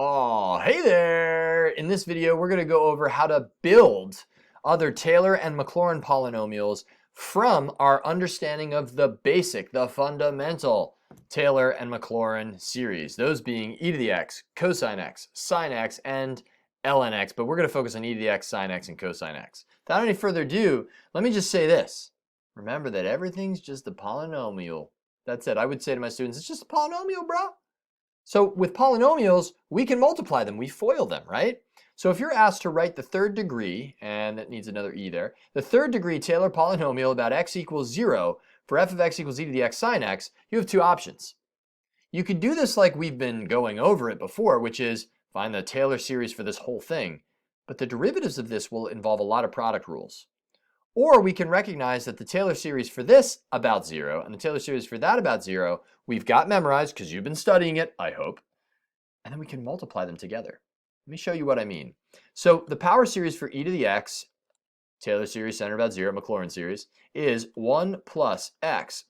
Oh, hey there! In this video, we're going to go over how to build other Taylor and Maclaurin polynomials from our understanding of the basic, the fundamental Taylor and Maclaurin series. Those being e to the x, cosine x, sine x, and ln x. But we're going to focus on e to the x, sine x, and cosine x. Without any further ado, let me just say this. Remember that everything's just a polynomial. That's it. I would say to my students, it's just a polynomial, bro. So with polynomials, we can multiply them. We FOIL them, right? So if you're asked to write the third degree, and that needs another e there, the third degree Taylor polynomial about x equals 0 for f of x equals e to the x sine x, you have two options. You could do this like we've been going over it before, which is find the Taylor series for this whole thing. But the derivatives of this will involve a lot of product rules. Or we can recognize that the Taylor series for this about 0 and the Taylor series for that about 0, we've got memorized because you've been studying it, I hope. And then we can multiply them together. Let me show you what I mean. So the power series for e to the x, Taylor series centered about 0, Maclaurin series, is 1 plus x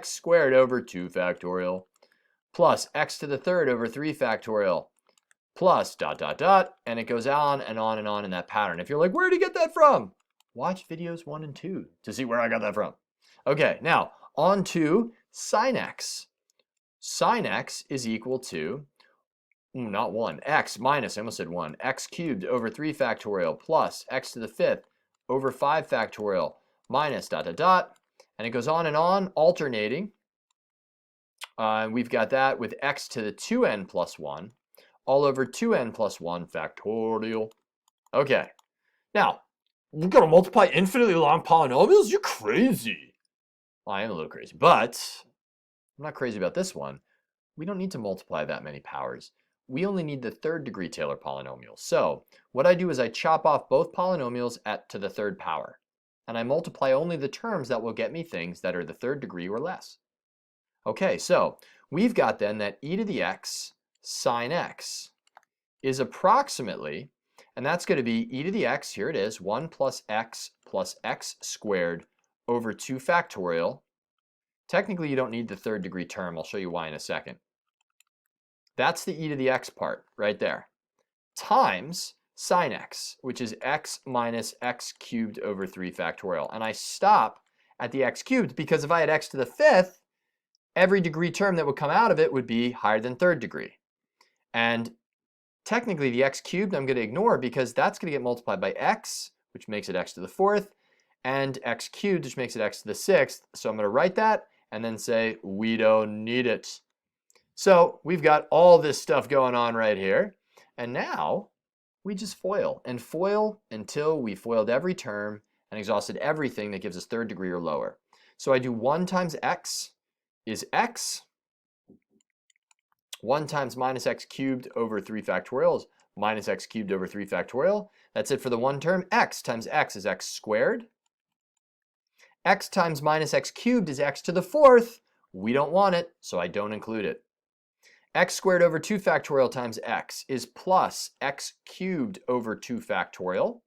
squared over 2 factorial plus x to the third over 3 factorial plus ... and it goes on and on and on in that pattern. If you're like, where did he get that from? Watch videos 1 and 2 to see where I got that from. Okay, now on to sine x. Sine x is equal to, not 1, x minus, I almost said 1, x cubed over 3 factorial plus x to the fifth over 5 factorial minus ... and it goes on and on, alternating. We've got that with x to the 2n plus 1, all over 2n plus 1 factorial. Okay, now, we're going to multiply infinitely long polynomials? You're crazy. Well, I am a little crazy, but I'm not crazy about this one. We don't need to multiply that many powers. We only need the third degree Taylor polynomial. So what I do is I chop off both polynomials to the third power. And I multiply only the terms that will get me things that are the third degree or less. Okay, so we've got then that e to the x sine x is approximately, and that's going to be e to the x, here it is, 1 plus x squared over 2 factorial. Technically, you don't need the third degree term. I'll show you why in a second. That's the e to the x part right there. Times sine x, which is x minus x cubed over 3 factorial. And I stop at the x cubed because if I had x to the fifth, every degree term that would come out of it would be higher than third degree. And technically, the x cubed I'm going to ignore because that's going to get multiplied by x, which makes it x to the fourth, and x cubed, which makes it x to the sixth. So I'm going to write that and then say, we don't need it. So we've got all this stuff going on right here. And now we just FOIL and FOIL until we FOILed every term and exhausted everything that gives us third degree or lower. So I do 1 times x is x. 1 times minus x cubed over 3 factorial is minus x cubed over 3 factorial. That's it for the one term. X times x is x squared. X times minus x cubed is x to the fourth. We don't want it, so I don't include it. X squared over 2 factorial times x is plus x cubed over 2 factorial.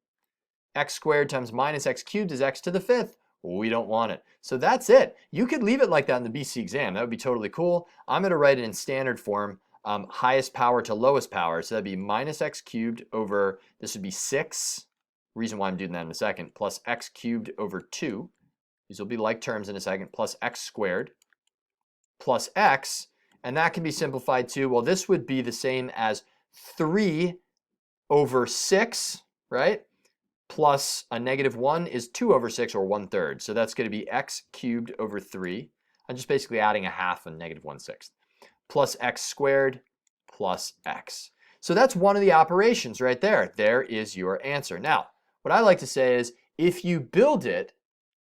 X squared times minus x cubed is x to the fifth. We don't want it. So that's it. You could leave it like that in the BC exam. That would be totally cool. I'm going to write it in standard form, highest power to lowest power. So that'd be minus x cubed over, this would be 6. Reason why I'm doing that in a second, plus x cubed over 2. These will be like terms in a second, plus x squared plus x. And that can be simplified too. Well, this would be the same as 3 over 6, right? Plus a negative 1 is 2 over 6 or 1/3. So that's going to be x cubed over 3. I'm just basically adding a half and negative 1/6. Plus x squared plus x. So that's one of the operations right there. There is your answer. Now, what I like to say is if you build it,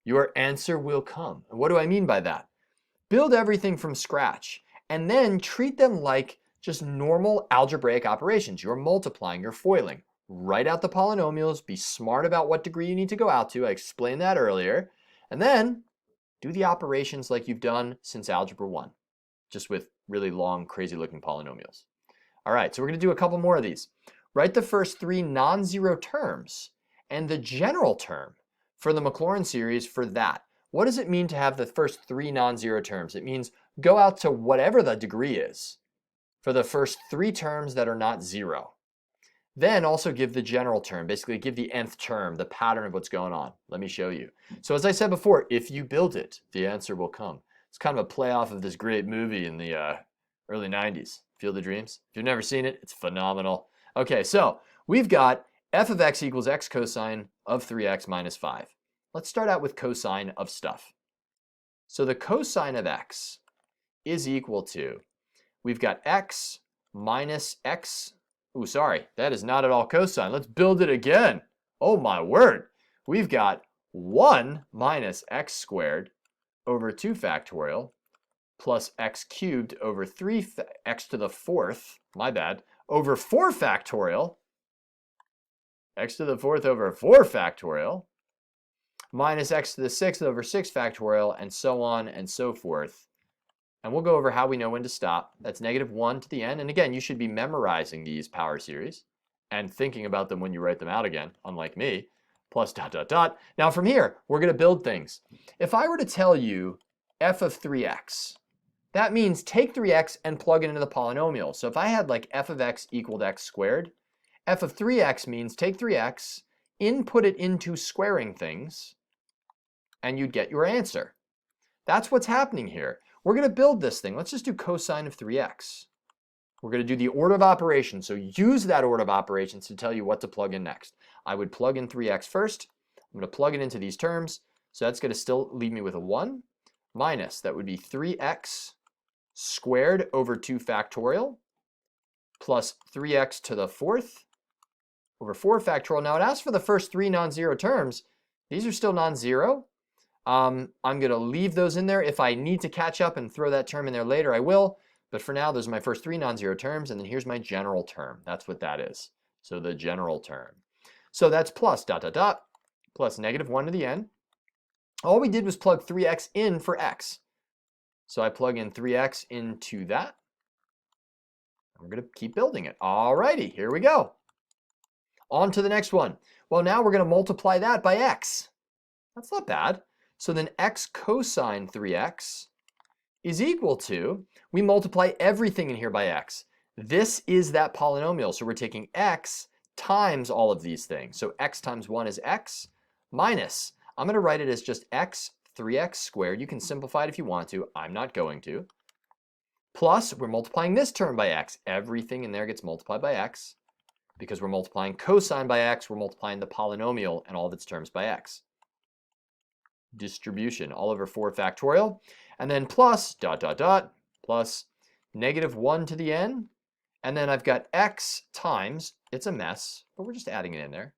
your answer will come. And what do I mean by that? Build everything from scratch and then treat them like just normal algebraic operations. You're multiplying, you're FOILing. Write out the polynomials, be smart about what degree you need to go out to. I explained that earlier. And then do the operations like you've done since Algebra 1, just with really long, crazy looking polynomials. All right, so we're going to do a couple more of these. Write the first 3 non-zero terms and the general term for the Maclaurin series for that. What does it mean to have the first 3 non-zero terms? It means go out to whatever the degree is. for the first 3 terms that are not 0. Then also give the general term, basically give the nth term, the pattern of what's going on. Let me show you. So as I said before, if you build it, the answer will come. It's kind of a play off of this great movie in the early 90s, Field of Dreams. If you've never seen it, it's phenomenal. Okay, so we've got f of x equals x cosine of 3x minus 5. Let's start out with cosine of stuff. So the cosine of x is equal to, we've got x minus x. Ooh, sorry, that is not at all cosine. Let's build it again. Oh my word. We've got 1 minus x squared over 2 factorial plus x cubed over 3x to the 4th, my bad, over 4 factorial, x to the 4th over 4 factorial, minus x to the 6th over 6 factorial, and so on and so forth. And we'll go over how we know when to stop. That's -1 to the n. And again, you should be memorizing these power series and thinking about them when you write them out again, unlike me, plus dot, dot, dot. Now from here, we're going to build things. If I were to tell you f of 3x, that means take 3x and plug it into the polynomial. So if I had like f of x equaled x squared, f of 3x means take 3x, input it into squaring things, and you'd get your answer. That's what's happening here. We're going to build this thing. Let's just do cosine of 3x. We're going to do the order of operations. So use that order of operations to tell you what to plug in next. I would plug in 3x first. I'm going to plug it into these terms. So that's going to still leave me with a 1 minus, that would be 3x squared over 2 factorial plus 3x to the 4th over 4 factorial. Now it asks for the first 3 non-zero terms. These are still non-zero. I'm going to leave those in there. If I need to catch up and throw that term in there later, I will. But for now, those are my first 3 non-zero terms. And then here's my general term. That's what that is. So the general term. So that's plus dot, dot, dot, plus -1 to the n. All we did was plug 3x in for x. So I plug in 3x into that. We're going to keep building it. All righty, here we go. On to the next one. Well, now we're going to multiply that by x. That's not bad. So then x cosine 3x is equal to, we multiply everything in here by x. This is that polynomial. So we're taking x times all of these things. So x times 1 is x minus, I'm going to write it as just x 3x squared. You can simplify it if you want to. I'm not going to. Plus, we're multiplying this term by x. Everything in there gets multiplied by x. Because we're multiplying cosine by x, we're multiplying the polynomial and all of its terms by x. Distribution all over 4 factorial, and then plus dot, dot, dot, plus -1 to the n, and then I've got x times, it's a mess, but we're just adding it in there.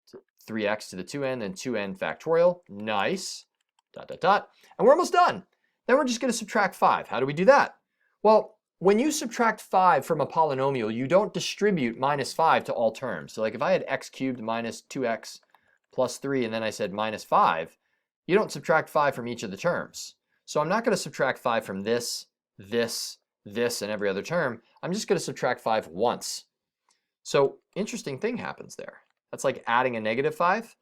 So 3x to the 2n, then 2n factorial, nice, dot, dot, dot, and we're almost done. Then we're just going to subtract 5. How do we do that? Well, when you subtract 5 from a polynomial, you don't distribute -5 to all terms. So like if I had x cubed minus 2x plus 3, and then I said minus 5, you don't subtract 5 from each of the terms. So I'm not going to subtract 5 from this, this, this, and every other term. I'm just going to subtract 5 once. So interesting thing happens there. That's like adding a -5.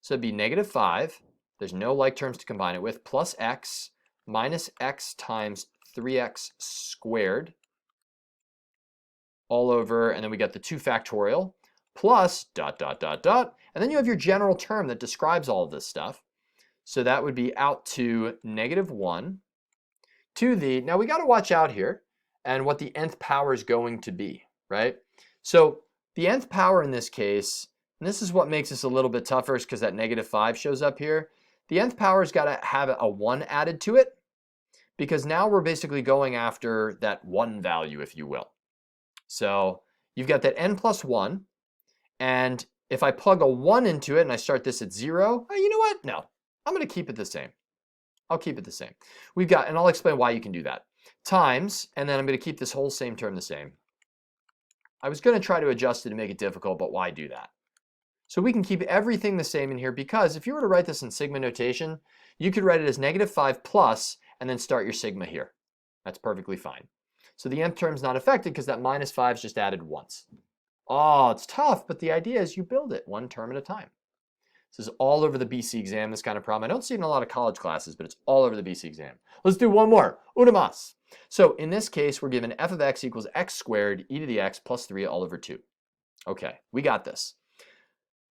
So it'd be -5. There's no like terms to combine it with, plus x minus x times 3x squared all over, and then we got the 2 factorial. Plus dot, dot, dot, dot, and then you have your general term that describes all of this stuff. So that would be out to -1 to the, now we got to watch out here and what the nth power is going to be, right? So the nth power in this case, and this is what makes this a little bit tougher, is because that -5 shows up here. The nth power's got to have a 1 added to it, because now we're basically going after that 1 value, if you will. So you've got that n plus 1. And if I plug a 1 into it and I start this at 0, you know what? No, I'm going to keep it the same. I'll keep it the same. We've got, and I'll explain why you can do that, times, and then I'm going to keep this whole same term the same. I was going to try to adjust it to make it difficult, but why do that? So we can keep everything the same in here, because if you were to write this in sigma notation, you could write it as -5 plus, and then start your sigma here. That's perfectly fine. So the nth term's not affected because that -5 is just added once. Oh, it's tough, but the idea is you build it 1 term at a time. This is all over the BC exam, this kind of problem. I don't see it in a lot of college classes, but it's all over the BC exam. Let's do one more. Una más. So in this case, we're given f of x equals x squared e to the x plus 3 all over 2. Okay, we got this.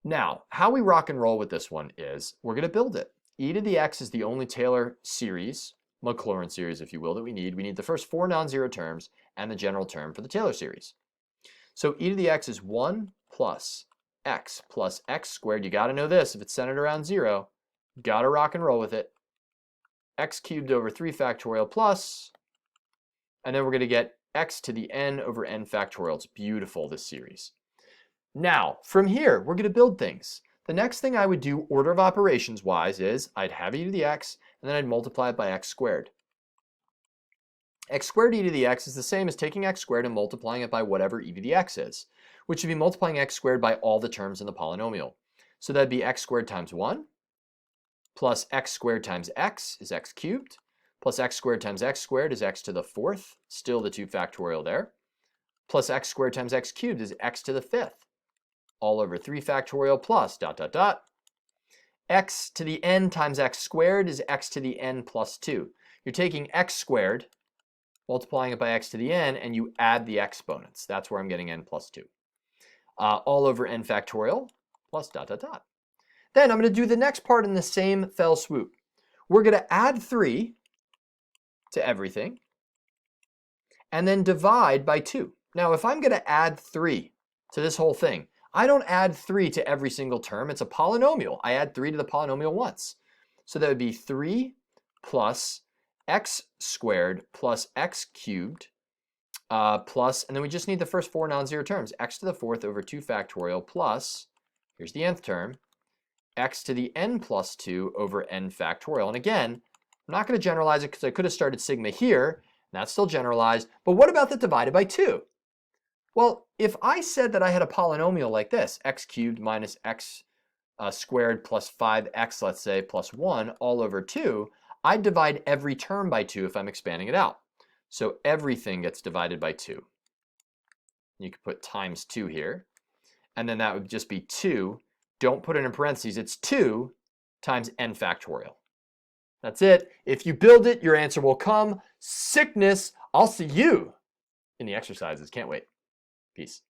Now, how we rock and roll with this one is we're going to build it. E to the x is the only Taylor series, Maclaurin series, if you will, that we need. We need the first 4 non-zero terms and the general term for the Taylor series. So e to the x is 1 plus x squared. You got to know this. If it's centered around 0, got to rock and roll with it. X cubed over 3 factorial plus, and then we're going to get x to the n over n factorial. It's beautiful, this series. Now, from here, we're going to build things. The next thing I would do order of operations wise is I'd have e to the x, and then I'd multiply it by x squared. X squared e to the x is the same as taking x squared and multiplying it by whatever e to the x is, which would be multiplying x squared by all the terms in the polynomial. So that'd be x squared times 1, plus x squared times x is x cubed, plus x squared is x to the 4th, still the 2 factorial there, plus x squared times x cubed is x to the 5th, all over 3 factorial plus dot dot dot. X to the n times x squared is x to the n plus 2. You're taking x squared, multiplying it by x to the n, and you add the exponents. That's where I'm getting n plus 2. All over n factorial plus dot dot dot. Then I'm going to do the next part in the same fell swoop. We're going to add 3 to everything, and then divide by 2. Now, if I'm going to add 3 to this whole thing, I don't add 3 to every single term. It's a polynomial. I add 3 to the polynomial once. So that would be 3 plus x squared plus x cubed plus, and then we just need the first 4 non-zero terms, x to the 4th over 2 factorial plus, here's the nth term, x to the n plus 2 over n factorial. And again, I'm not going to generalize it because I could have started sigma here, and that's still generalized. But what about the divided by 2? Well, if I said that I had a polynomial like this, x cubed minus x squared plus 5x, let's say, plus 1 all over 2, I'd divide every term by 2 if I'm expanding it out. So everything gets divided by 2. You could put times 2 here. And then that would just be 2. Don't put it in parentheses. It's 2 times n factorial. That's it. If you build it, your answer will come. Sickness. I'll see you in the exercises. Can't wait. Peace.